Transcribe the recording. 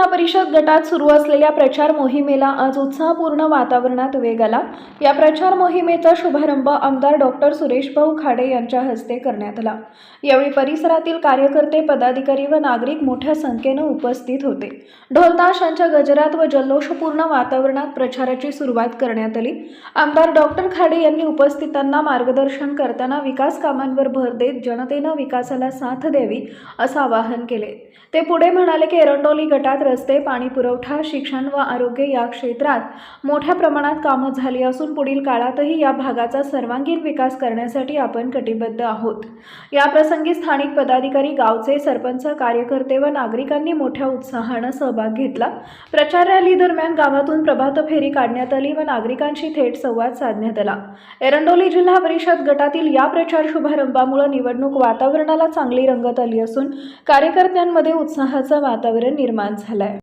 जिल्हा परिषद गटात सुरू असलेल्या प्रचार मोहिमेला आज उत्साहपूर्ण वातावरणात वेग आला। या प्रचार मोहिमेचा शुभारंभ आमदार डॉक्टर सुरेशभाऊ खाडे यांच्या हस्ते करण्यात आला। यावेळी परिसरातील कार्यकर्ते, पदाधिकारी व नागरिक मोठ्या संख्येने उपस्थित होते। ढोल ताशांच्या गजरात व जल्लोषपूर्ण वातावरणात प्रचाराची सुरुवात करण्यात आली। आमदार डॉक्टर खाडे यांनी उपस्थितांना मार्गदर्शन करताना विकास कामांवर भर देत जनतेने विकासाला साथ द्यावी असं आवाहन केले। ते पुढे म्हणाले की एरंडोली गटात रस्ते, पाणी पुरवठा, शिक्षण व आरोग्य या क्षेत्रात मोठ्या प्रमाणात कामे झाली असून पुढील काळातही या भागाचा सर्वांगीण विकास करण्यासाठी आपण कटिबद्ध आहोत। या प्रसंगी स्थानिक पदाधिकारी, गावचे सरपंच, कार्यकर्ते व नागरिकांनी मोठ्या उत्साहाने सहभाग घेतला। प्रचार रॅली दरम्यान गावातून प्रभात फेरी काढण्यात आली व नागरिकांशी थेट संवाद साधण्यात आला। एरंडोली जिल्हा परिषद गटातील या प्रचार शुभारंभामुळे निवडणूक वातावरणाला चांगली रंगत आली असून कार्यकर्त्यांमध्ये उत्साहाचं वातावरण निर्माण झालंय।